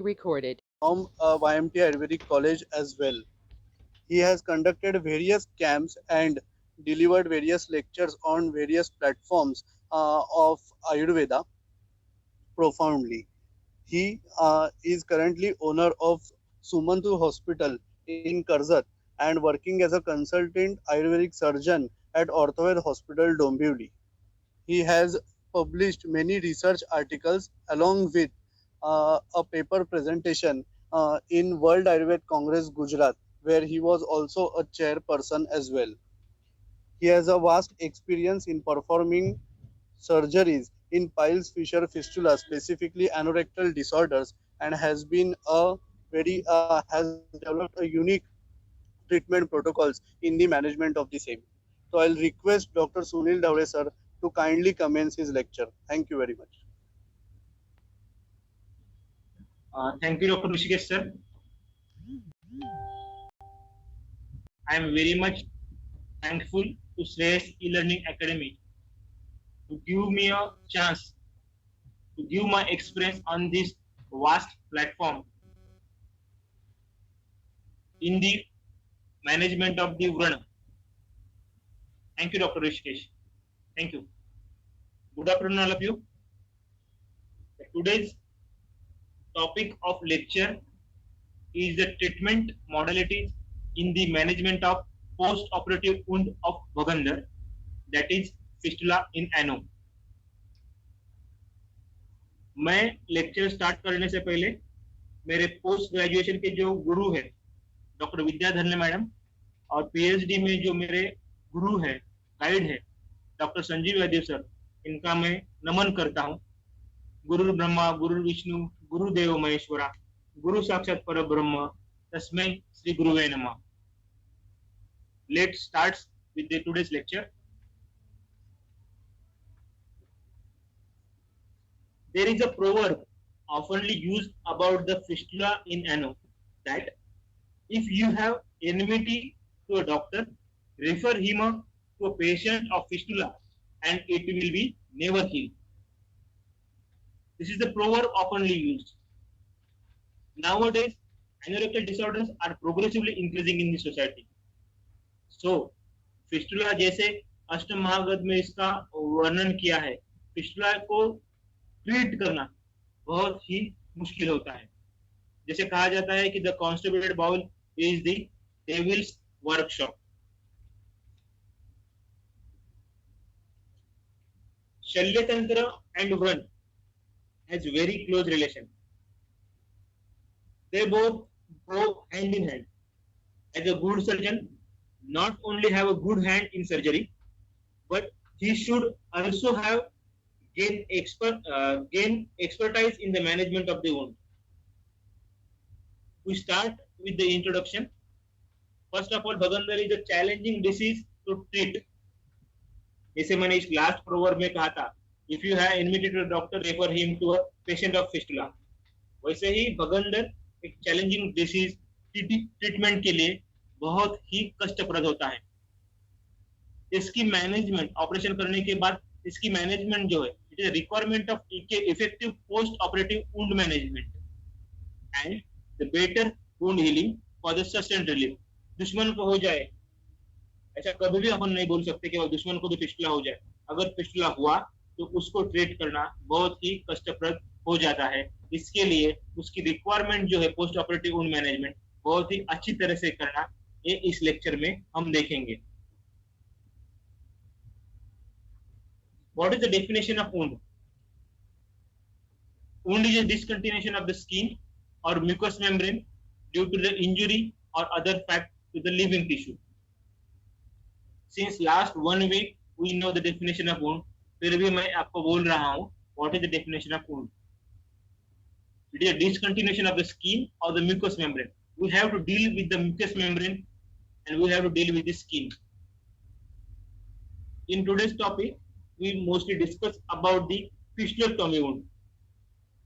recorded. From YMT Ayurvedic College as well. He has conducted various camps and delivered various lectures on various platforms of Ayurveda profoundly. He is currently owner of Sumantu Hospital in Karzat and working as a consultant Ayurvedic surgeon at Orthoed Hospital, Dombivli. He has published many research articles along with a paper presentation in World Ayurved Congress, Gujarat, where he was also a chairperson as well. He has a vast experience in performing surgeries in piles, fissure, fistula, specifically anorectal disorders, and has developed a unique treatment protocols in the management of the same. So I'll request Dr. Sunil Davre sir to kindly commence his lecture. Thank you very much. Thank you, Dr. Rishikesh sir. I am very much thankful to Shreyas E-Learning Academy to give me a chance to give my experience on this vast platform in the management of the Vrana. Thank you, Dr. Rishikesh. Thank you. Good afternoon, all of you. Today's topic of lecture is the treatment modalities in the management of post-operative wound of Bhagandar, that is fistula in ano. मैं lecture start करने से पहले मेरे post graduation के जो गुरु है doctor Vidyadhar madam और PhD में जो मेरे गुरु है गाइड है डॉक्टर संजीव वैद्य सर, इनका मैं नमन करता हूँ. गुरु ब्रह्मा गुरु विष्णु गुरुदेव महेश्वरा गुरु साक्षात पर ब्रह्म तस्मै श्री गुरुवे नमः. Let's start with the today's lecture. There is a proverb oftenly used about the fistula in ano that if you have enmity to a doctor, refer him to a patient of fistula and it will be never healed. This is the proverb oftenly used. Nowadays, anorectal disorders are progressively increasing in the society. So, fistula जैसे अष्टम महागध में इसका वर्णन किया है, fistula को treat करना बहुत ही मुश्किल होता है. जैसे कहा जाता है कि the constipated bowel is the devil's workshop. शल्यतंत्र एंड व्रण has very close relation. They both go hand in hand. As a good surgeon, not only have a good hand in surgery, but he should also have gain expertise in the management of the wound. We start with the introduction. First of all, Bhagandar is a challenging disease to treat. जैसे मैंने इस last proverb में कहा था, if you have enmity to a doctor, refer him to a patient of fistula. वैसे ही भगंदर एक challenging disease treatment के लिए बहुत ही कष्टप्रद होता है. इसकी मैनेजमेंट ऑपरेशन करने के बाद इसकी मैनेजमेंट जो है, it is requirement of effective post operative wound management and the better wound healing for the sustained relief. दुश्मन को हो जाए, ऐसा कभी भी अपन नहीं बोल सकते कि दुश्मन को भी फिस्टुला हो जाए. अगर फिस्टुला हुआ तो उसको ट्रीट करना बहुत ही कष्टप्रद हो जाता है. इसके लिए उसकी रिक्वायरमेंट जो है पोस्ट ऑपरेटिव वुंड मैनेजमेंट बहुत ही अच्छी तरह से करना, ये इस लेक्चर में हम देखेंगे. What is the definition of wound? Wound is a discontinuation of the skin और mucous membrane due to the injury और other fact to the living tissue. Since last 1 week we know the definition of wound, फिर भी मैं आपको बोल रहा हूं what is the definition of wound. It is a discontinuation of the skin or the mucous membrane. We have to deal with the mucous membrane and we have to deal with the skin. In today's topic, we mostly discuss about the fistulectomy wound.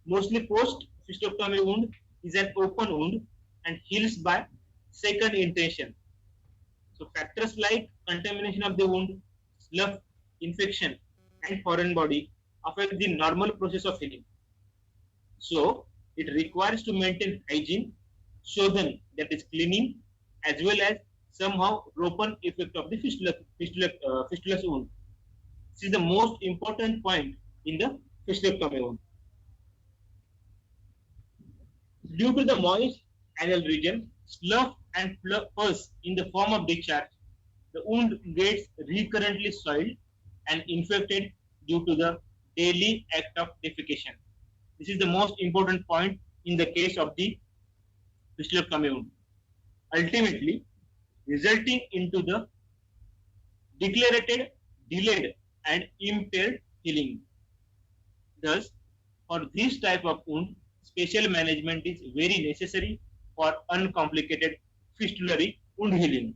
Mostly post-fistulectomy wound is an open wound and heals by second intention. So factors like contamination of the wound, slough, infection, and foreign body affect the normal process of healing. So It requires to maintain hygiene, shodhan, that is cleaning, as well as somehow open effect of the fistula wound. This is the most important point in the fistulectomy wound. Due to the moist anal region, slough and pus in the form of discharge, the wound gets recurrently soiled and infected due to the daily act of defecation. This is the most important point in the case of the fistulectomy wound, ultimately resulting into the declarated, delayed, and impaired healing. Thus, for this type of wound, special management is very necessary for uncomplicated fistulary wound healing.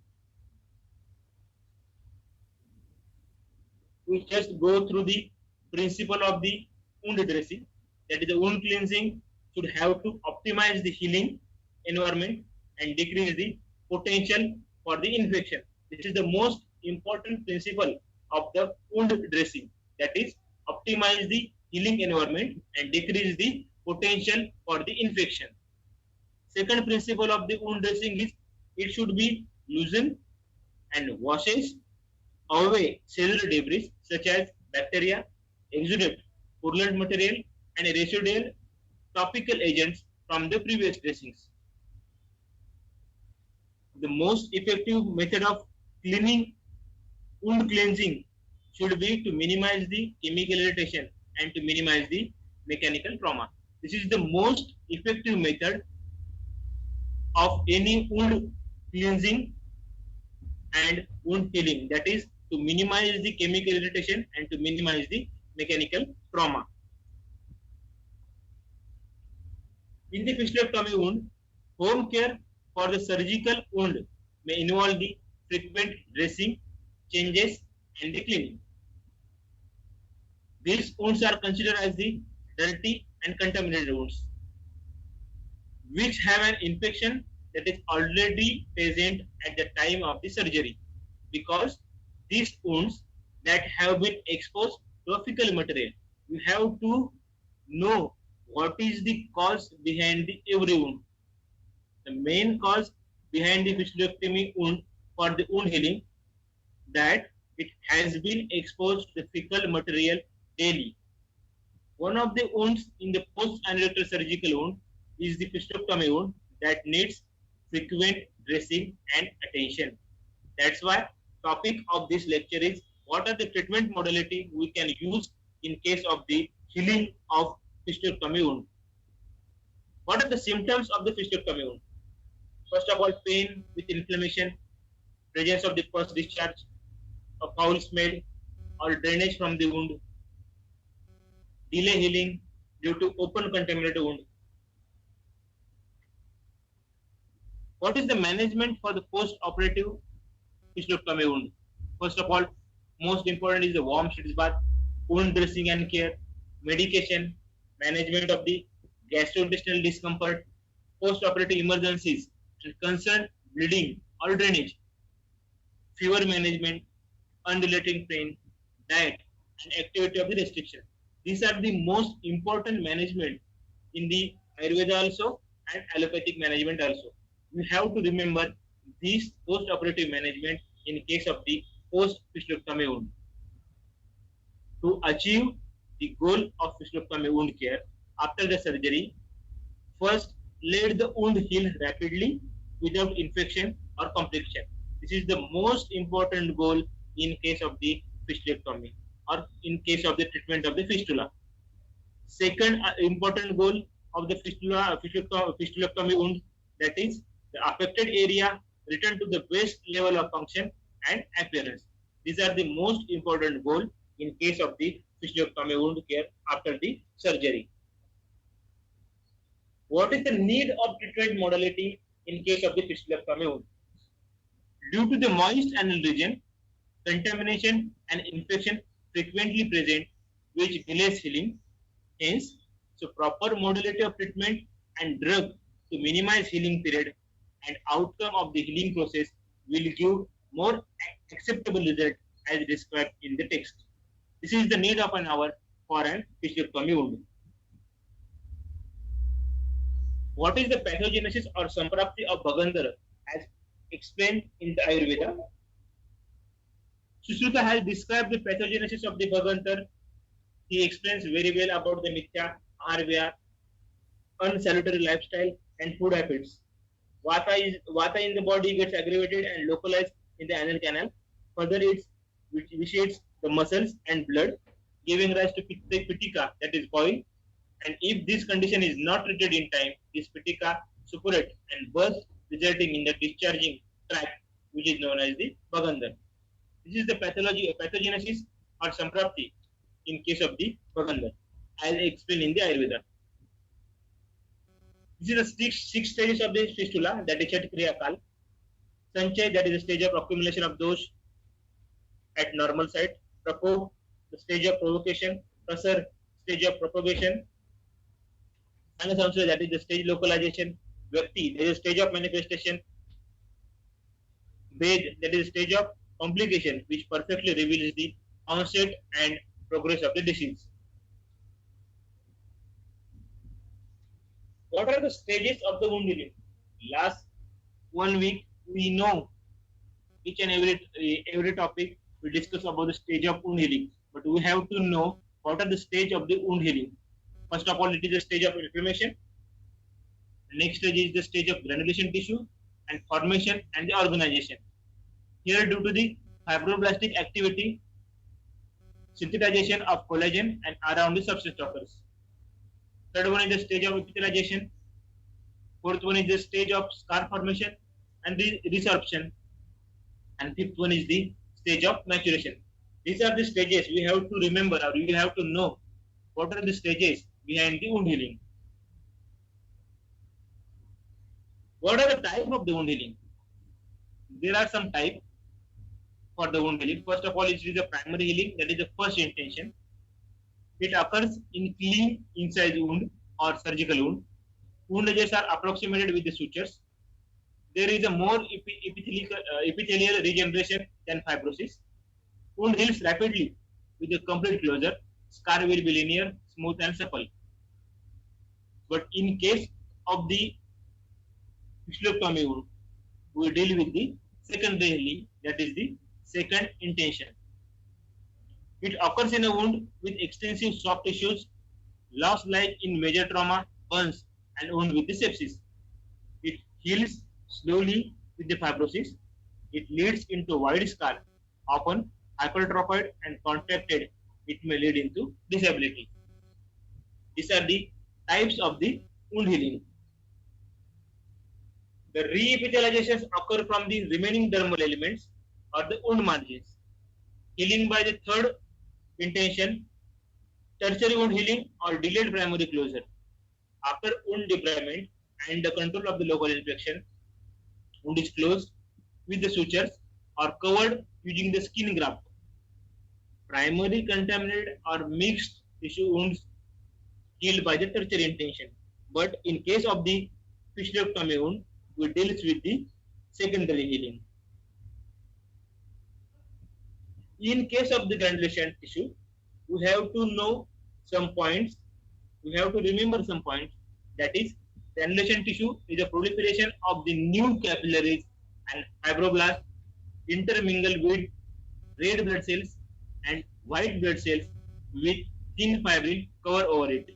We just go through the principle of the wound dressing, that is, the wound cleansing should have to optimize the healing environment and decrease the potential for the infection. This is the most important principle of the wound dressing, that is, optimize the healing environment and decrease the potential for the infection. Second principle of the wound dressing is it should be loosen and washes away cellular debris such as bacteria, exudate, purulent material, and residual topical agents from the previous dressings. The most effective method of cleaning wound cleansing should be to minimize the chemical irritation and to minimize the mechanical trauma. This is the most effective method of any wound cleansing and wound healing, that is, to minimize the chemical irritation and to minimize the mechanical trauma. In the fistulectomy wound, home care for the surgical wound may involve the frequent dressing, changes, and the cleaning. These wounds are considered as the dirty and contaminated wounds, which have an infection that is already present at the time of the surgery, because these wounds that have been exposed to a fecal material, you have to know what is the cause behind the every wound. The main cause behind the fistulectomy wound for the wound healing, that it has been exposed to the fecal material daily. One of the wounds in the post-aneurysmal surgical wound is the fistulectomy wound that needs frequent dressing and attention. That's why topic of this lecture is what are the treatment modality we can use in case of the healing of fistulectomy wound. What are the symptoms of the fistulectomy wound? First of all, pain with inflammation, presence of the pus discharge, a foul smell or drainage from the wound, delay healing due to open contaminated wound. What is the management for the post-operative fistulectomy wound? First of all, most important is the warm sheet bath, wound dressing and care, medication, management of the gastrointestinal discomfort, post-operative emergencies, concerned bleeding or drainage, fever management, unrelated pain, diet, and activity of the restriction. These are the most important management in the Ayurveda also and allopathic management also. You have to remember these post-operative management in case of the post-fistulectomy wound. To achieve the goal of fistulectomy wound care after the surgery, first let the wound heal rapidly without infection or complication. This is the most important goal in case of the fistulectomy or in case of the treatment of the fistula. Second important goal of the fistulectomy wound, that is, the affected area return to the best level of function and appearance. These are the most important goal in case of the fistulectomy wound care after the surgery. What is the need of treatment modality in case of the fistulectomy wound? Due to the moist anal region, contamination and infection frequently present, which delays healing. Hence, so proper modality of treatment and drug to minimize healing period and outcome of the healing process will give more acceptable result as described in the text. This is the need of an hour for an fistulectomy wound. What is the pathogenesis or samprapti of Bhagandar as explained in the Ayurveda? Sushruta has described the pathogenesis of the Bhagandar. He explains very well about the Mithya, Ayurveda, unsalutary lifestyle and food habits. Vata in the body gets aggravated and localized in the anal canal. Further, it vitiates the muscles and blood, giving rise to pitika, that is boil. And if this condition is not treated in time, this pitika suppurate and burst, resulting in the discharging tract, which is known as the Bhagandar. This is the pathogenesis or samprapti in case of the Bhagandar, as explained in the Ayurveda. This is the six stages of the fistula, that is Chat Kriya Kal. Sanchay, that is the stage of accumulation of dosh at normal site. Prakop, the stage of provocation. Prasar, stage of propagation. Anasamsaya, that is the stage localization. Vyakti, that is the stage of manifestation. Ved, that is the stage of complication, which perfectly reveals the onset and progress of the disease. What are the stages of the wound healing? Last 1 week, we know each and every topic we discuss about the stage of wound healing, but we have to know what are the stage of the wound healing. First of all, it is the stage of inflammation. Next stage is the stage of granulation tissue and formation and the organization. Here, due to the fibroblastic activity, synthesization of collagen and around the substance occurs. Third one is the stage of epithelialization. Fourth one is the stage of scar formation and the resorption. And fifth one is the stage of maturation. These are the stages we have to remember, or we have to know what are the stages behind the wound healing. What are the type of the wound healing? There are some type for the wound healing. First of all, it is the primary healing, that is the first intention. It occurs in clean inside wound or surgical wound. Wound edges are approximated with the sutures. There is a more epithelial regeneration than fibrosis. Wound heals rapidly with a complete closure. Scar will be linear, smooth and supple. But in case of the fistuloctomy wound, we deal with the secondary healing, that is the second intention. It occurs in a wound with extensive soft tissues, loss like in major trauma, burns, and wound with the sepsis. It heals slowly with the fibrosis. It leads into wide scar, often hypertrophied and contracted. It may lead into disability. These are the types of the wound healing. The re-epithelializations occur from the remaining dermal elements or the wound margins. Healing by the third intention, tertiary wound healing or delayed primary closure. After wound debridement and the control of the local infection, wound is closed with the sutures or covered using the skin graft. Primary contaminated or mixed tissue wounds healed by the tertiary intention. But in case of the fistuloctomy wound, we deal with the secondary healing. In case of the granulation tissue, we have to know some points. We have to remember some points. That is, granulation tissue is a proliferation of the new capillaries and fibroblasts intermingle with red blood cells and white blood cells with thin fibrin cover over it.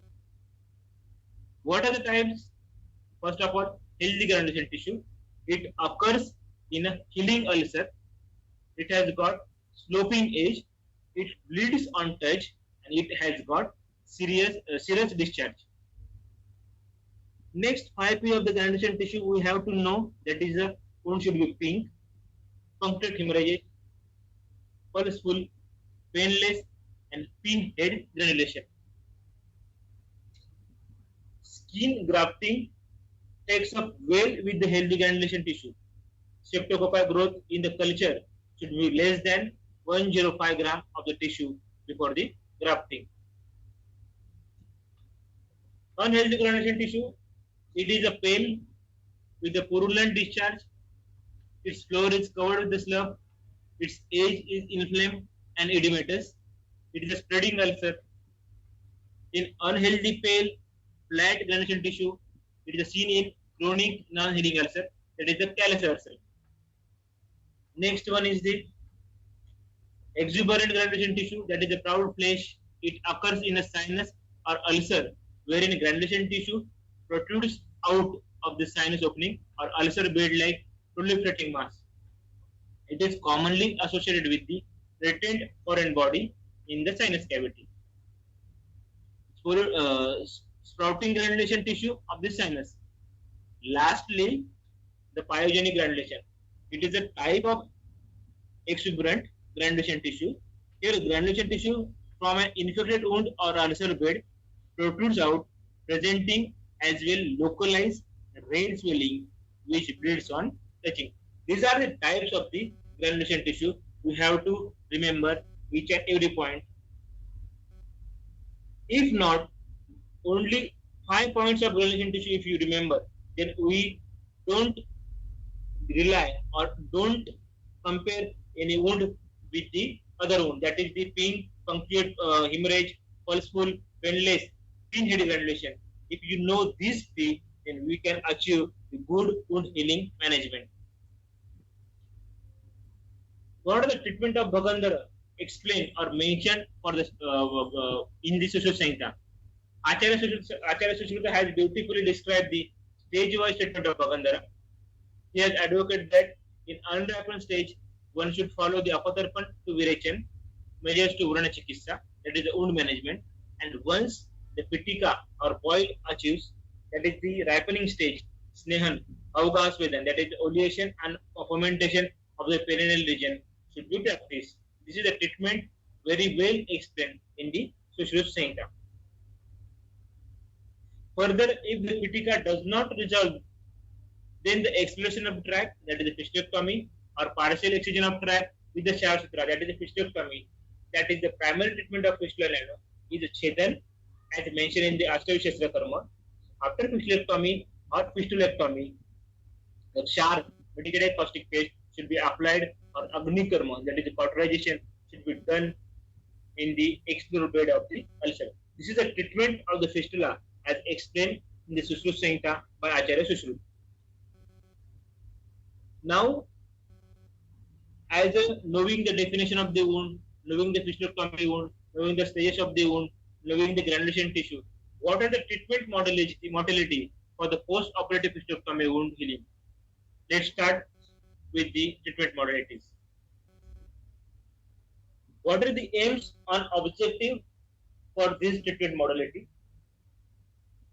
What are the types? First of all, healthy granulation tissue. It occurs in a healing ulcer. It has got sloping edge. It bleeds on touch, and it has got serous discharge. Next, 5P of the granulation tissue we have to know, that is the wound should be pink, punctate hemorrhage, pulseful, painless, and pin head granulation. Skin grafting takes up well with the healthy granulation tissue. Streptococci growth in the culture should be less than 105 gram of the tissue before the grafting. Unhealthy granulation tissue, it is a pale with a purulent discharge. Its floor is covered with the slough. Its edge is inflamed and edematous. It is a spreading ulcer. In unhealthy pale, flat granulation tissue, It is seen in chronic non-healing ulcer, that is the callus ulcer. Next one is the exuberant granulation tissue, that is the proud flesh. It occurs in a sinus or ulcer wherein granulation tissue protrudes out of the sinus opening or ulcer bed like proliferating mass. It is commonly associated with the retained foreign body in the sinus cavity. Sprouting granulation tissue of the sinus. Lastly, the pyogenic granulation. It is a type of exuberant granulation tissue. Here, granulation tissue from an infected wound or ulcer bed protrudes out, presenting as well localized red swelling which bleeds on touching. These are the types of the granulation tissue. We have to remember each and every point. If not, only 5 points of granulation tissue if you remember, then we don't rely or don't compare any wound with the other wound. That is the pink, punctuate hemorrhage, pulseful, painless, pinhead granulation. If you know these three, then we can achieve the good wound healing management. What are the treatment of Bhagandara? Explain or mention for the in the Sushruta Samhita. Acharya Sushruta has beautifully described the stage-wise treatment of Bhagandara. He has advocated that in unripened stage, one should follow the Apatarpan to Virechan, measures to Vrana Chikitsa, that is the wound management. And once the Pitika or boil achieves, that is the ripening stage, Snehan, Avgasvedan, that is the oleation and fermentation of the perineal region, should be practiced. This is the treatment very well explained in the Sushruta Samhita. Further, if the Pitika does not resolve, then the exploration of tract, that is the fistectomy, or partial excision of tract with the Shavasutra, that is the fistectomy, that is the primary treatment of fistula lano, is Chedan, as mentioned in the Astavishastra Karma. After fistectomy or fistulectomy, the sharp medicated caustic paste should be applied, or Agni Karma, that is the cauterization, should be done in the explored bed of the ulcer. This is the treatment of the fistula as explained in the Sushruta Samhita by Acharya Sushruta. Now, as knowing the definition of the wound, knowing the fistectomy wound, knowing the stages of the wound, knowing the granulation tissue, what are the treatment modality for the post-operative fistectomy wound healing? Let's start with the treatment modalities. What are the aims and objective for this treatment modality?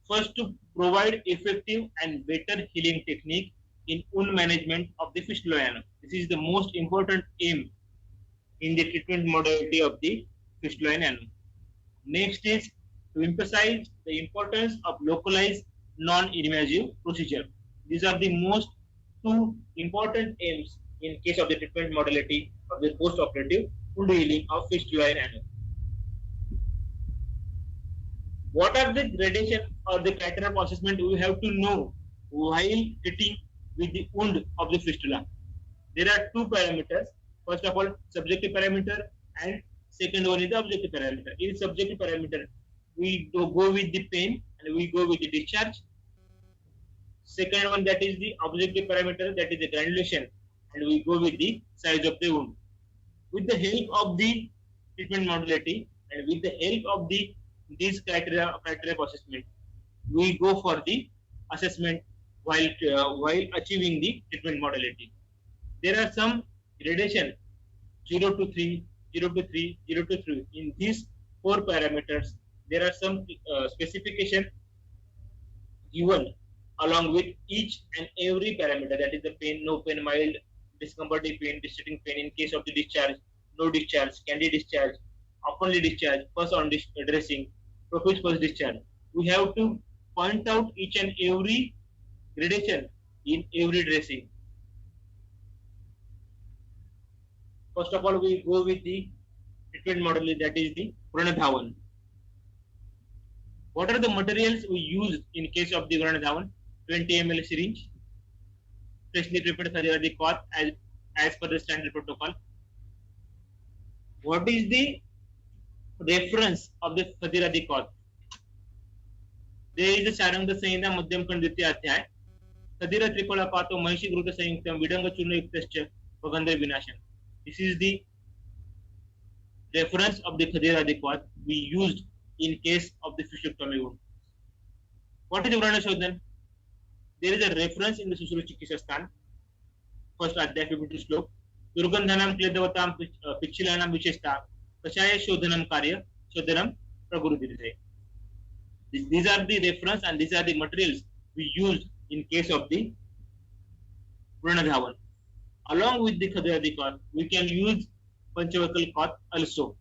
First, to provide effective and better healing technique in wound management of the fistula lano. This is the most important aim in the treatment modality of the fistula lano. Next is to emphasize the importance of localized non-invasive procedure. These are the most two important aims in case of the treatment modality of the post-operative wound healing of fistula lano. What are the gradation or the criteria of assessment we have to know while treating with the wound of the fistula? There are two parameters. First of all, subjective parameter, and second one is the objective parameter. In subjective parameter, we go with the pain and we go with the discharge. Second one, that is the objective parameter, that is the granulation, and we go with the size of the wound. With the help of the treatment modality and with the help of these criteria of assessment, we go for the assessment while achieving the treatment modality. There are some gradation 0 to 3, 0 to 3, 0 to 3. In these four parameters, there are some specification given along with each and every parameter, that is the pain, no pain, mild, discomforting pain, distracting pain in case of the discharge, no discharge, candid discharge, openly discharge, first on dressing, profuse post discharge. We have to point out each and every gradation in every dressing. First of all, we go with the treatment model, that is the Pranadhavan. What are the materials we use in case of the Pranadhavan? 20 ml syringe, freshly prepared Satyavadi cloth as per the standard protocol. What is the reference of the Satyavadi cloth? There is a Saranga Sanhita Madhyam Khand Ditya Adhyay. Khadira Tripala Pato Mahishi Gruta Sanयुक्तम Vidanga Churna Yuktascha Bhagandhari Vinasham. This is the reference of the Khadira Adhikvat we used in case of the fistectomy wound. What is the Vrana Shodhan? There is a reference in the Susuru Chikisastan. First Adhyay 52 श्लोक. दुर्गंधनम क्लेदवताम पिच्छिलानाम विशेषता कषाय शोधनम कार्य शोधनम प्रगुरुदिते. These are the reference and these are the materials we used in case of the Vranadhavan. Along with the Khadira Adhikvat, we can use Panchavakal Khat also.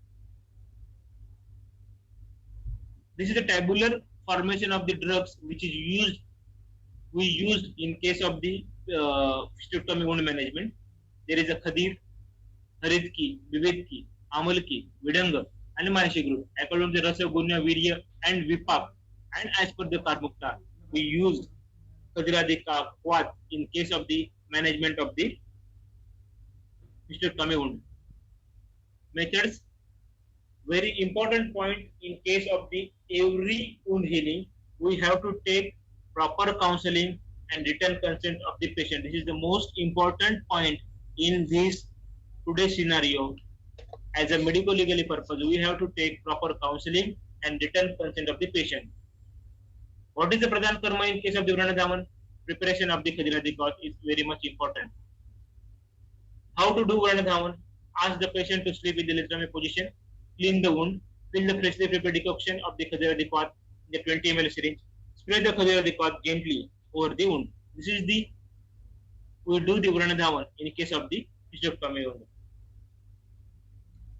This is the tabular formation of the drugs which is we used in case of the fistectomy wound management. There is a Khadir, Haridki, Vivedki, Amalki, Vidanga, and Mahishi group. According to the Rasa, Gunya, Virya, and Vipak, and as per the Karmukta, we used Khadira Adhikvat in case of the management of the fistectomy wound. Methods. Very important point in case of the every wound healing, we have to take proper counseling and written consent of the patient. This is the most important point in this today's scenario. As a medical legally purpose, we have to take proper counseling and written consent of the patient. What is the pradhan karma in case of the Vranadhavan? Preparation of the Khadira Adhikvat is very much important. How to do Vranadhavan? Ask the patient to sleep in the lithotomy position, clean the wound, fill the freshly prepared decoction of the Khadira Adhikvat in the 20 ml syringe, spray the Khadira Adhikvat gently over the wound. This is the we do the Vranadhavan in case of the fistectomy wound.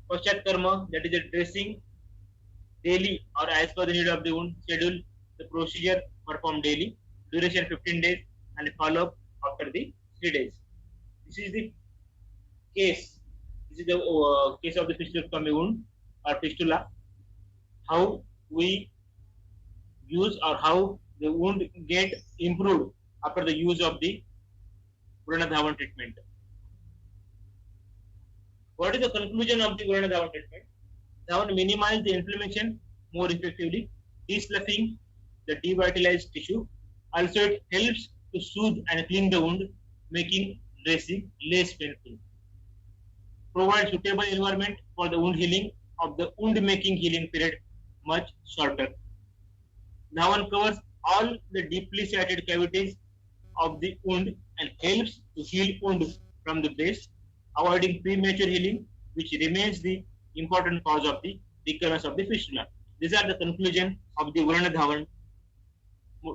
Paschat karma, that is the dressing daily or as per the need of the wound, schedule the procedure performed daily, duration 15 days and follow up after the 3 days. This is the case. This is the case of the fistectomy wound or fistula. How we use or how the wound get improved after the use of the Vranadhavan treatment. What is the conclusion of the Vranadhavan treatment? Dhavan minimize the inflammation more effectively, de-sloughing the devitalized tissue. Also, it helps to soothe and clean the wound, making dressing less painful. Provide suitable environment for the wound healing of the wound making healing period much shorter. Dhavan covers all the deeply shattered cavities of the wound and helps to heal wound from the base, avoiding premature healing, which remains the important cause of the recurrence of the fistula. These are the conclusion of the Vranadhavan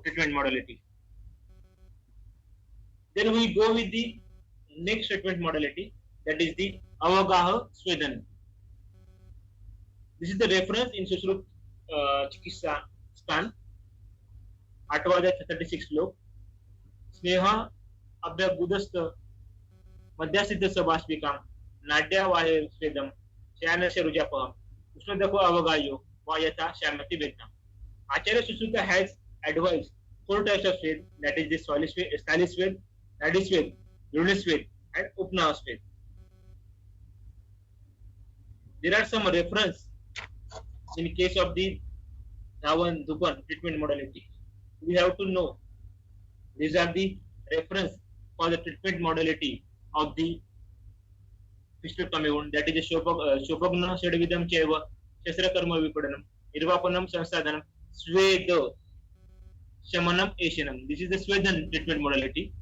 treatment modality. Then we go with the next treatment modality, that is the Avagaha Swedan. This is the reference in Sushrut Chikitsa Stan, 836 श्लोक. स्नेह अभ्यगुदस्त मध्यासिद्ध सभास्पिकाम नाट्या वाहे स्वेदम शयानस्य रुजापहम उष्णदको अवगायो वा यथा श्यामति वेदना. Acharya Sushruta has advised 4 types of Swed, that is the Stali Swed, Nadi Swed, Druni Swed, and Upnaha Swed. There are some reference in case of the Dhawan Dhupan treatment modality. We have to know these are the reference for the treatment modality of the fistectomy wound, that is the Shobhagna Shedvidam Cheva Shasrakarma Vipadanam Irvapanam Sansadhanam Sweda Shamanam Ashanam. This is the Swedan treatment modality.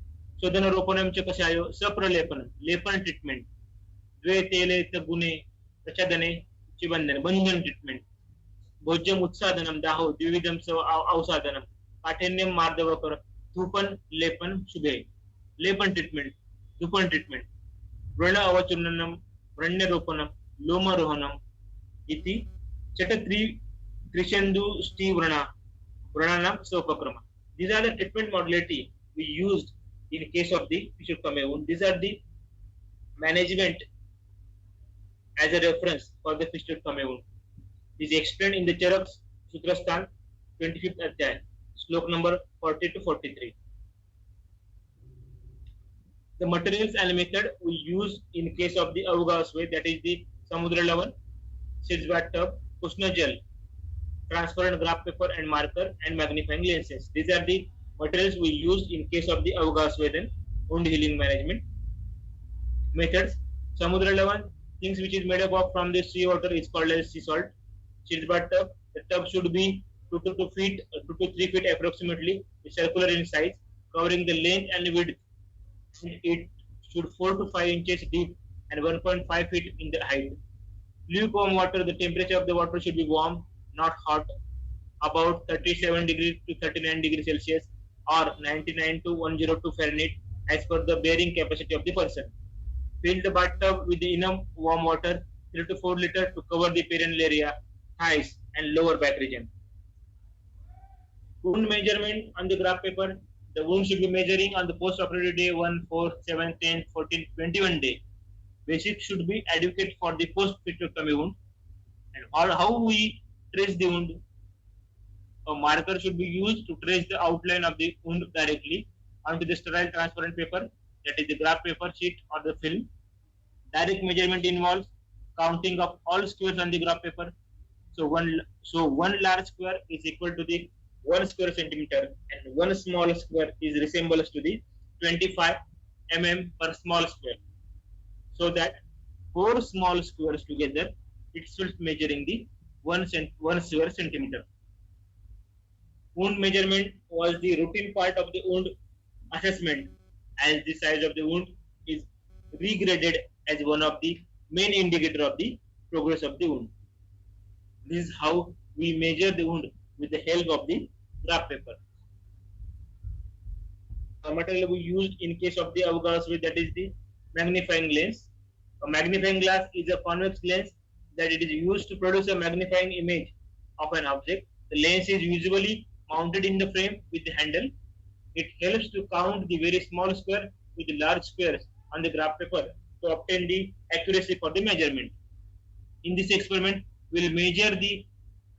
Swadana Ropanam Chakashayo Sapralepanam Lepan treatment. Dve Tele Tagune Prachadane Chibandana Bandhan treatment. Bhojam Utsadanam Daho Dividam Ausadanam Kathanyam Mardavakar Thupan Lepan Shubhe. Lepan treatment, Thupan treatment. Vrana Avachurnanam, Vranya Ropanam, Loma Rohanam, Iti, Chatatri Krishandu Steve Vrana, Vrananam Sopakrama. These are the treatment modality we used in case of the fistectomy wound. These are the management as a reference for the fistectomy wound. This is explained in the Charak Sutrastan 25th Adhyay, slok number 40 to 43. The materials and method we use in case of the Avagaha Swed, that is the Samudra Lavan, Sid's bathtub, Kushna gel, transparent graph paper and marker, and magnifying lenses. These are the materials we use in case of the Avgasveden wound healing management methods. Samudra Lavan, things which is made up of from the sea water is called as sea salt. Chilled tub. The tub should be 2 to 2 feet, 2 to 3 feet approximately, circular in size, covering the length and width. It should 4 to 5 inches deep and 1.5 feet in the height. Lukewarm water, the temperature of the water should be warm, not hot, about 37 degrees to 39 degrees Celsius or 99 to 102 Fahrenheit as per the bearing capacity of the person. Fill the bathtub with enough warm water, 3 to 4 liters, to cover the perineal area, thighs, and lower back region. Wound measurement on the graph paper. The wound should be measuring on the post-operative day 1, 4, 7, 10, 14, 21 day. Basic should be adequate for the post-hysterectomy wound. And how we trace the wound. A marker should be used to trace the outline of the wound directly onto the sterile transparent paper, that is the graph paper sheet or the film. Direct measurement involves counting of all squares on the graph paper. So one large square is equal to the 1 square centimeter, and one small square is resembles to the 25 mm per small square. So that 4 small squares together, it should measuring the 1 square centimeter. Wound measurement was the routine part of the wound assessment, as the size of the wound is regraded as one of the main indicator of the progress of the wound. This is how we measure the wound with the help of the graph paper. The material we used in case of the Avgasveden, that is the magnifying lens. A magnifying glass is a convex lens that it is used to produce a magnifying image of an object. The lens is usually mounted in the frame with the handle. It helps to count the very small square with the large squares on the graph paper to obtain the accuracy for the measurement. In this experiment, we will measure the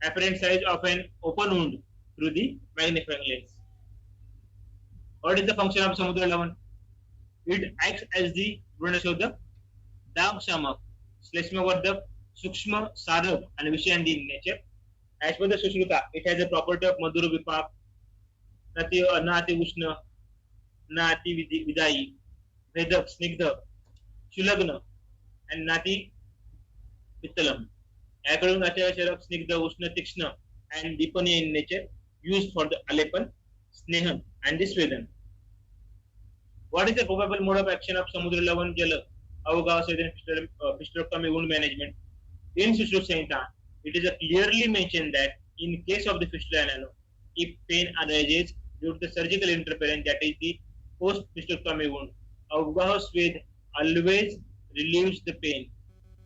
apparent size of an open wound through the magnifying lens. What is the function of Samudra Lavan? It acts as the Vrunachodhak, Dag Shamak, Sleshmavardak, Sukshma, Sarak, and Vishandi in nature. As per the Sushruta, it has a property of Madhura Vipak, Nati Ushna, Nati Vidayi, Vedak, Snigdha, Shulagna, and Nati Pittalam. Academic Nati Sharak, Snigdha, Ushna, Tikshna, and Dipani in nature, used for the Alepan, Snehan, and the Svedan. What is the probable mode of action of Samudra Lavan Jala Avgasveden hysterectomy wound management? In Sushruta Samhita, it is clearly mentioned that in case of the fistula analo, if pain arises due to the surgical interference, that is the post-hysterectomy wound, Avgasveden always relieves the pain.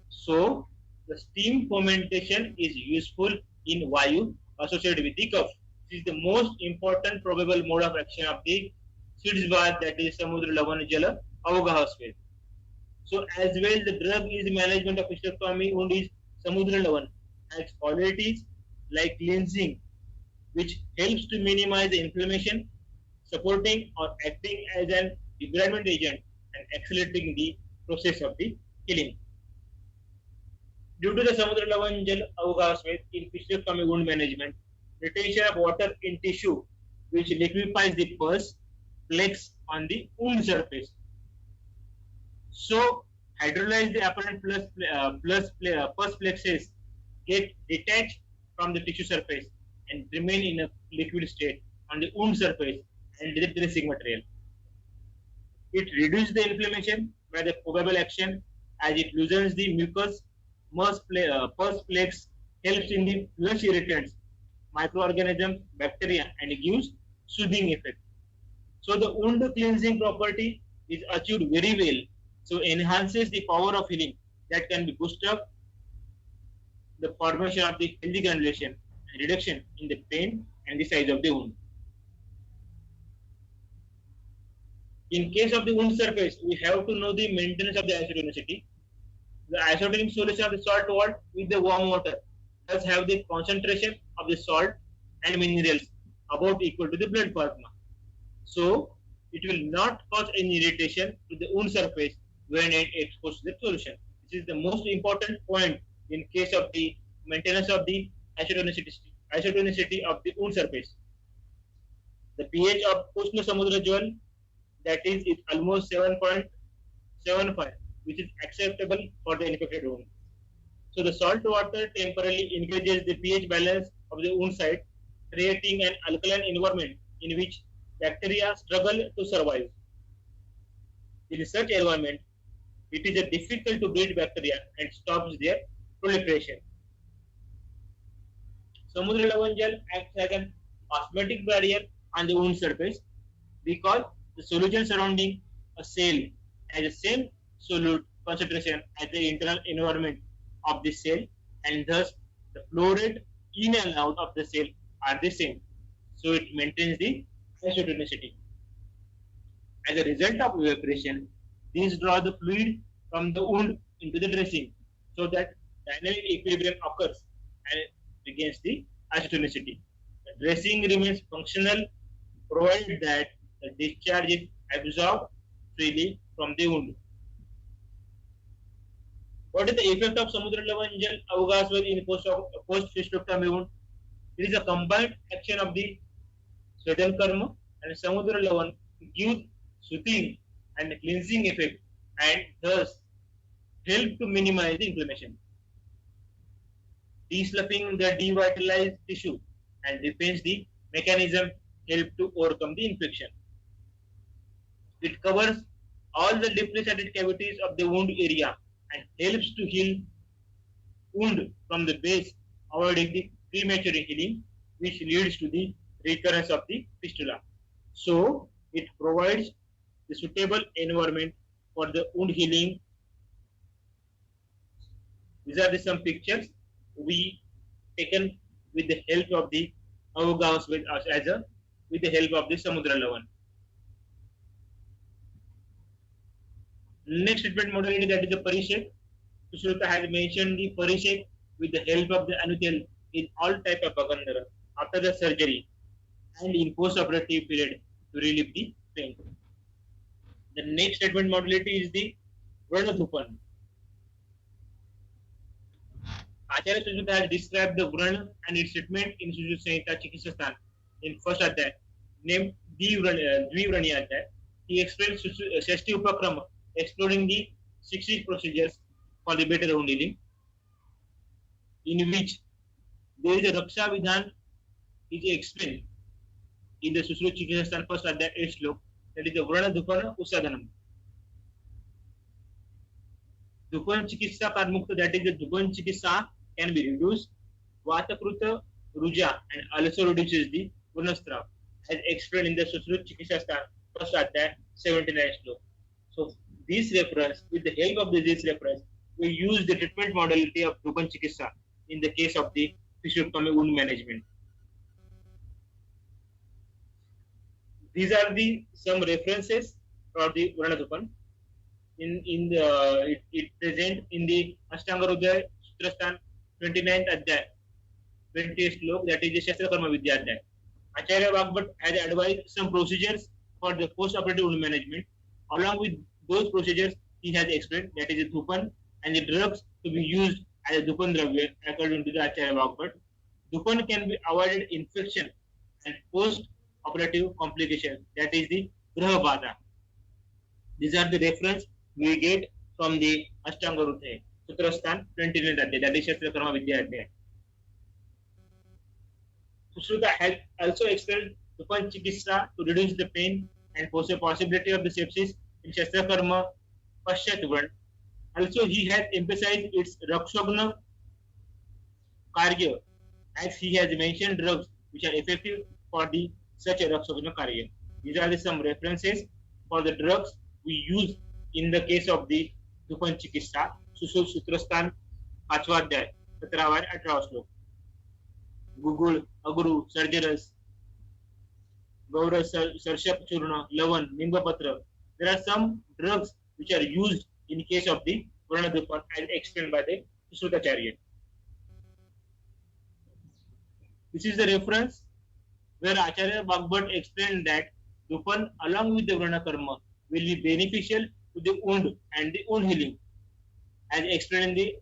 So, the steam fomentation is useful in Vayu associated with the cough. This is the most important probable mode of action of the SIDS bath, that is Samudra Lavan Jala Avgasveden. So, as well, the drug is management of hysterectomy wound is Samudra Lavan has qualities like cleansing, which helps to minimize the inflammation, supporting or acting as an debridement agent, and accelerating the process of the healing. Due to the Samudra Lavan Jal Avgasveden in hysterectomy wound management, retention of water in tissue which liquefies the pus flex on the wound surface. So, hydrolyze the apparent pus plexes get detached from the tissue surface and remain in a liquid state on the wound surface and the dressing material. It reduces the inflammation by the probable action as it loosens the mucus. Pus plex helps in the flush irritants, microorganisms, bacteria, and gives soothing effect. So the wound cleansing property is achieved very well. So enhances the power of healing that can be boosted up the formation of the healthy granulation and reduction in the pain and the size of the wound. In case of the wound surface, we have to know the maintenance of the isotonicity. The isotonic solution of the salt water with the warm water does have the concentration of the salt and minerals about equal to the blood plasma. So, it will not cause any irritation to the wound surface when it exposed to the solution. This is the most important point in case of the maintenance of the isotonicity isotonicity of the wound surface. The pH of Ushna Samudra Jal, that is almost 7.75, which is acceptable for the infected wound. So the salt water temporarily increases the pH balance of the wound site, creating an alkaline environment in which bacteria struggle to survive. In such environment, it is difficult to breed bacteria and stops their proliferation. Samudra Lavan gel acts as an osmotic barrier on the wound surface because the solution surrounding a cell has the same solute concentration as the internal environment of the cell, and thus the flow rate in and out of the cell are the same. So it maintains the isotonicity. As a result of evaporation, these draw the fluid from the wound into the dressing so that dynamic equilibrium occurs and regains the isotonicity. The dressing remains functional provided that the discharge is absorbed freely from the wound. What is the effect of Samudra Lavan gel Avgaswell in post-fistectomy wound? It is a combined action of the Swedan Karma and Samudra Lavan gives soothing and cleansing effect and thus help to minimize the inflammation. Desloughing the devitalized tissue and defends the mechanism help to overcome the infection. It covers all the deeply seated cavities of the wound area and helps to heal wound from the base, avoiding the premature healing, which leads to the recurrence of the fistula. So, it provides the suitable environment for the wound healing. These are some pictures we taken with the help of the Avgas with the help of the Samudra Lavan. Next treatment modality, that is the Parishek. Sushruta has mentioned the Parishek with the help of the Anutel in all type of Bagandhara after the surgery and in post-operative period to relieve the pain. The next treatment modality is the Vranadhupan. Acharya Sushruta has described the Vrana and its treatment in Sushruta Samhita Chikitsastan in first adhyay named Dvivrani Adhyay. He explains Shashti Upakrama, exploring the 60 procedures for the better wound healing, in which there is a Raksha Vidhan is explained in the Sushruta Chikitsastan first adhyay 8 slok, that is the Vrana Dhupana Usadanam. Dhupan Chikitsa Karmukta, that is the Dhupan Chikitsa can be reduced. Vatakruta Ruja and also reduces the Vrunastrav, as explained in the Sushruta Chikitsastan first adhyay 79 slok. So this reference, with the help of this reference, we use the treatment modality of Dhupan Chikitsa in the case of the fistectomy wound management. These are the some references for the Vranadhupan. It present in the Ashtanga Hridaya Sutrastan 29th adhyay 20th slok, that is the Shastra Karma Vidya adhyay. Acharya Vagbhat has advised some procedures for the post-operative wound management. Along with those procedures, he has explained, that is the Dhupan and the drugs to be used as a Dhupan Dravya according to the Acharya Vagbhat. Dhupan can be avoided infection and post-operative complications, that is the Graha Bada. These are the reference we get from the Ashtanga Hridaya Sutrastan 29th adhyay, that is Shastra Karma Vidya adhyay. Sushruta has also explained Dhupan Chikitsa to reduce the pain and pose a possibility of the sepsis in Shastra Karma Paschat Vran. Also, he has emphasized its Rakshogna Karya, as he has mentioned drugs which are effective for the such a Rakshogna Karya. These are some references for the drugs we use in the case of the Dhupan Chikitsa, Sushruta Sutrastan 5th adhyay 17 and 18 slok. Gugul, Aguru, Sargeras, Gaura, Sarshap Churna, Lavan, Nimbapatra. There are some drugs which are used in case of the Vranadhupan as explained by the Sushrutacharya. This is the reference where Acharya Vagbhat explained that Dhupan along with the Vrana Karma will be beneficial to the wound and the wound healing, as explained in the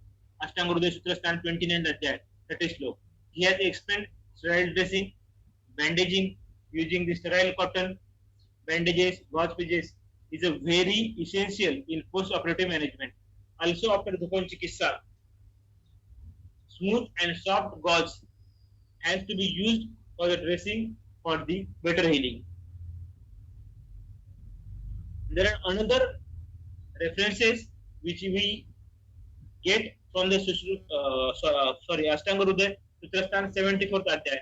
Ashtanga Hridaya Sutrastan 29th adhyay 30 slok. He has explained sterile dressing, bandaging using the sterile cotton, bandages, gauze pages is a very essential in post-operative management. Also after Dhupan Chikitsa, smooth and soft gauze has to be used for the dressing for the better healing. There are another references which we get from the Ashtanga Hridaya Sutrasthana 74th Adhyay.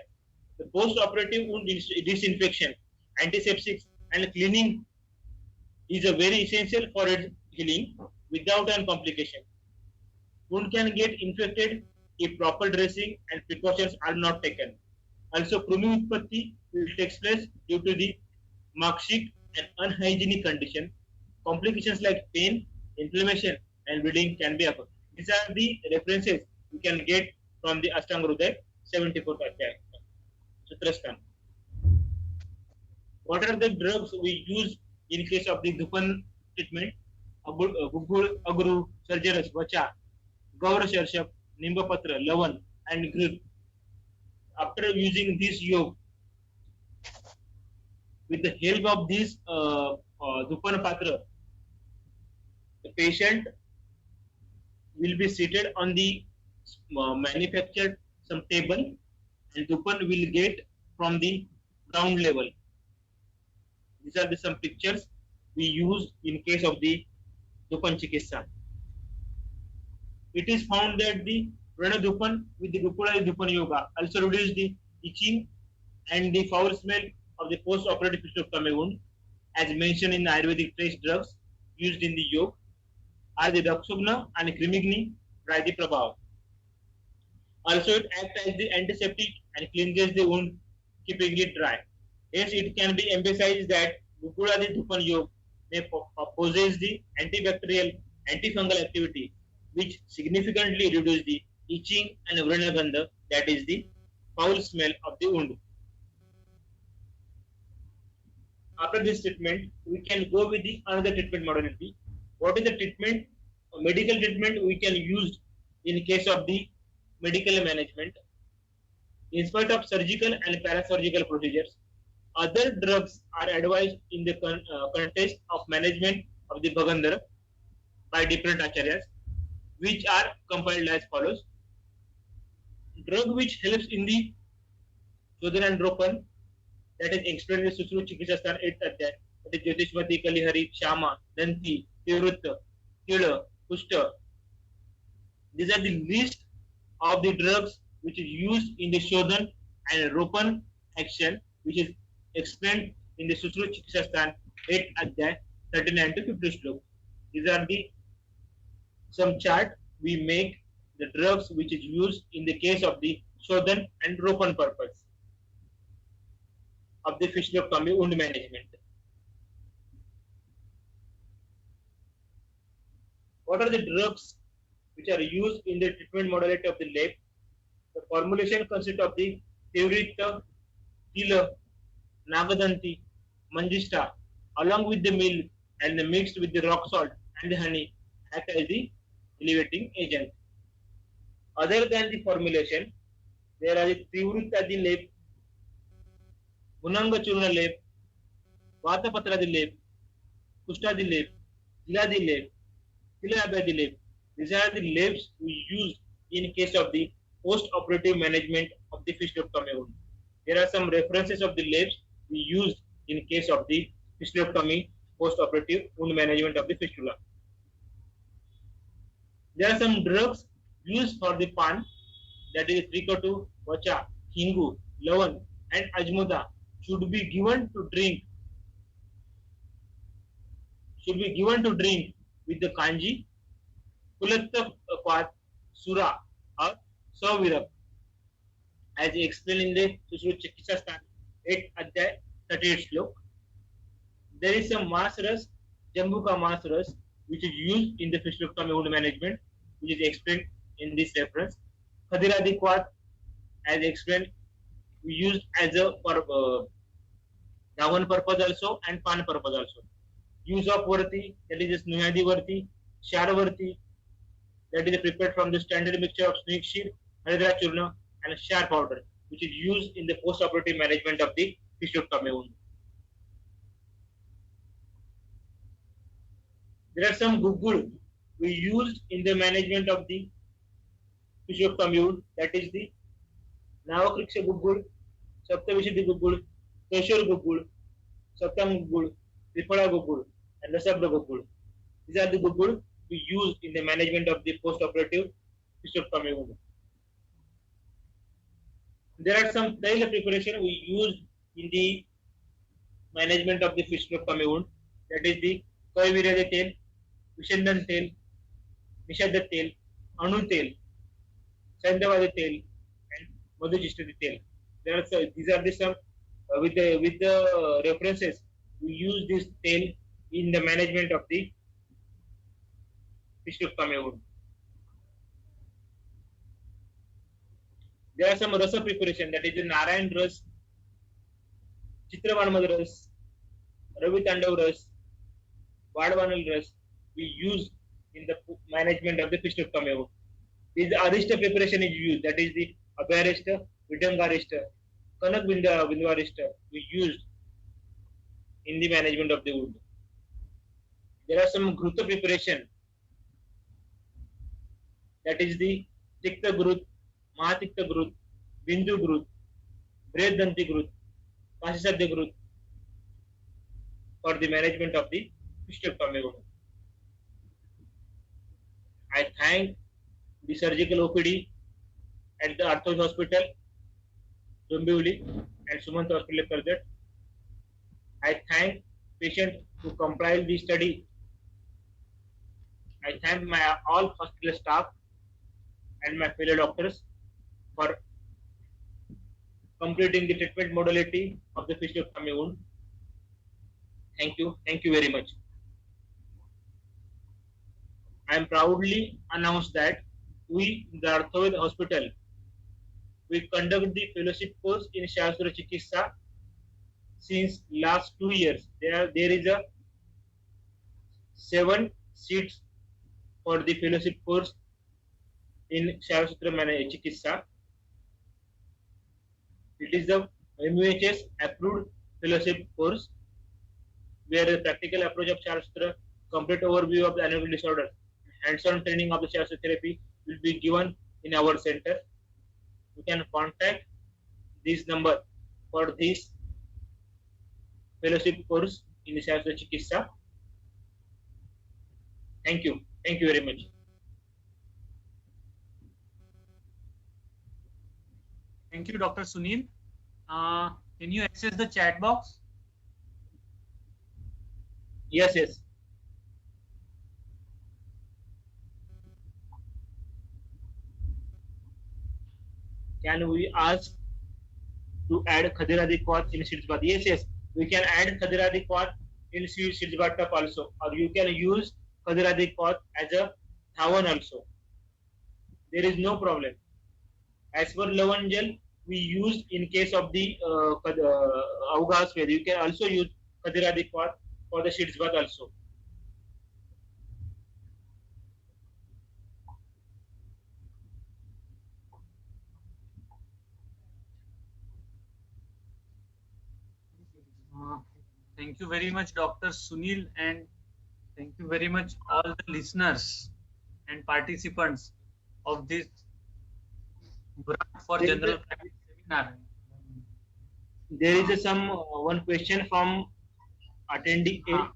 The post-operative wound disinfection, antiseptics and cleaning is a very essential for its healing without any complication. Wound can get infected if proper dressing and precautions are not taken. Also, Krumi Utpatti will take place due to the Makshic and unhygienic condition. Complications like pain, inflammation, and bleeding can be occurred. These are the references you can get from the Ashtanga Hridaya 74th Adhyay. Sutrasthana. What are the drugs we use in case of the Dhupan treatment? Gugul, Agru, Sargeras, Vacha, Gaura Sharshap, Nimbapatra, Lavan, and Grid. After using this yoga, with the help of this Dhupan Patra, the patient will be seated on the manufactured some table and Dhupan will get from the ground level. These are some pictures we use in case of the Dhupan Chikitsa. It is found that the Prana Dhupan with the Gupula Dhupan Yoga also reduce the itching and the foul smell of the post-operative fistula wound, as mentioned in the Ayurvedic trace drugs used in the yoga are the Daksugna and Krimigni by the Prabhav. Also, it acts as the antiseptic and cleanses the wound, keeping it dry. Hence, it can be emphasized that Gupula Dhupan Yoga may possess the antibacterial, antifungal activity, which significantly reduces the itching and vrinagandha, that is the foul smell of the wound. After this treatment, we can go with the another treatment modality. What is the treatment? Medical treatment we can use in case of the medical management. In spite of surgical and parasurgical procedures, other drugs are advised in the context of management of the Bhagandhara by different acharyas, which are compiled as follows. Drug which helps in the Shodhan and Ropan, that is explained in Susru Chikitsa 8th Adhyay, that is Jyotishmati, Kalihari, Shama, Danti, Tivrutta, Tila, Pushta. These are the list of the drugs which is used in the Shodhan and Ropan action, which is explained in the Susru Chikitsa 8th Adhyay 39 to 50 slok. These are the some chart we make the drugs which is used in the case of the Shodhan and Ropan purpose of the fistuloctomy wound management. What are the drugs which are used in the treatment modality of the lab? The formulation consists of the Tivrita, Tila, Nagadanti, Manjista, along with the milk and mixed with the rock salt and the honey act as the elevating agent. Other than the formulation, there are the Tivrita lab, Gunanga Churna lab, Vatapatra lab, Kushta lab, Tila lab, Tila lab. These are the labs we use in case of the post-operative management of the fistuloctomy wound. There are some references of the labs we use in case of the fistuloctomy post-operative wound management of the fistula. There are some drugs used for the pan, that is Trikatu, Vacha, Hingu, Lavan and Ajmuda should be given to drink with the kanji, Kulatta Pat, Sura or Savirak, as explained in the Susru Chikitsa 8 Adhyay 38 slok. There is some Masras, Jambuka Masras, which is used in the fistuloctomy wound management, which is explained in this reference. Khadiradi Kwat, as explained, we used as a Dhawan purpose also and Pan purpose also. Use of Varti, that is Nuhadi Varti, Shar Varti, that is prepared from the standard mixture of snake shear, Haridra Churna and Shar powder. which is used in the post-operative management of the physiottomy wound. There are some gugul we used in the management of the physiottomy wound, that is the Navakriksha gugul, Saptavishidhi gugul, Keshur gugul, Saptam gugul, Triphala gugul, and Rasabda gugul. These are the gugul we use in the management of the post-operative physiottomy wound. There are some tail preparation we use in the management of the physiottomy wound, that is the Kaivirya tail, Vishandan tail, Nishadha tail, Anu tail, Sandhavada tail, and Madhujishtadi tail. These are the some with the references we use this tail in the management of the physiottomy wound. There are some rasa preparation, that is the Narayan ras, Chitravanamad ras, Ravi Tandav ras, Vadvanal ras we use in the management of the physiottomy wound. This Arishta preparation is used, that is the Abhyarishta, Vidangarishta, Kanak Bindvarishta we used in the management of the wound. There are some Gruta preparation, that is the Tikta Grut, Mahatikta Grut, Bindu Grut, Bredanti Grut, Pasisadya Grut for the management of the physiottomy wound. I thank the surgical OPD at the Arthos Hospital, Dombivli, and Sumant Hospital, Karjat. I thank patient who compiled the study. I thank my all hospital staff and my fellow doctors for completing the treatment modality of the physiottomy wound. Thank you very much. I am proudly announce that we, the Arthod Hospital, we conduct the fellowship course in Shastra Chikitsa since last 2 years. There is a 7 seats for the fellowship course in Shastra Chikitsa. It is the MUHS approved fellowship course where the practical approach of Shastra, complete overview of the anatomical disorder, hands-on training of the Shastra therapy will be given in our center. You can contact this number for this fellowship course in the Shastra Chikitsa. Thank you very much. Thank you, Dr. Sunil. Can you access the chat box? Yes. Can we ask to add Khadiradi Quat in Siddhbat? Yes. We can add Khadiradi Quat in Siddhbat also, or you can use Khadiradi Quat as a Dhawan also. There is no problem. As per Lavan gel, we used in case of the Avgas Ved. You can also use Khadiradi Quat for the Siddhbat also. Thank you very much, Dr. Sunil, and thank you very much all the listeners and participants of this for general practice seminar. There is some one question from attendee A.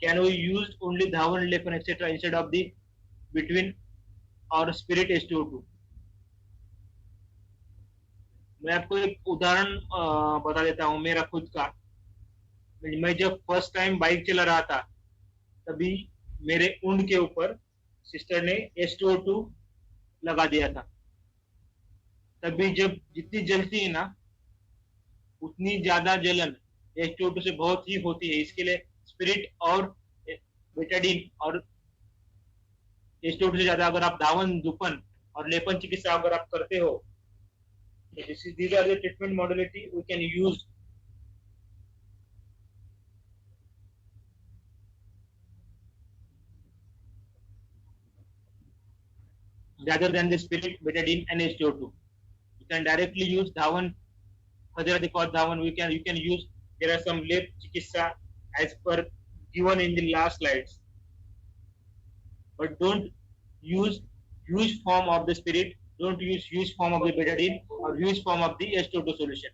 Can we use only Dhawan, Lepan, etc. instead of the between or spirit H2O2? मैं आपको एक उदाहरण बता देता हूँ मेरा खुद का. मैं जब फर्स्ट टाइम बाइक चला रहा था तभी मेरे ऊंट के ऊपर सिस्टर ने H2O2 लगा दिया था. तभी जब जितनी जलती है ना उतनी ज्यादा जलन H2O2 से बहुत ही होती है. इसके लिए स्पिरिट और बेटाडीन और H2O2 से ज्यादा अगर आप धावन, धूपन और लेपन चिकित्सा अगर आप करते हो, these are the treatment modality we can use. Rather than the spirit, betadine and H2O2. You can directly use Dhawan, Bhajarati Kaur Dhawan. You can use. There are some lep chikitsa as per given in the last slides, but don't use huge form of the spirit. Don't use huge form of the betadine or huge form of the H2O solution.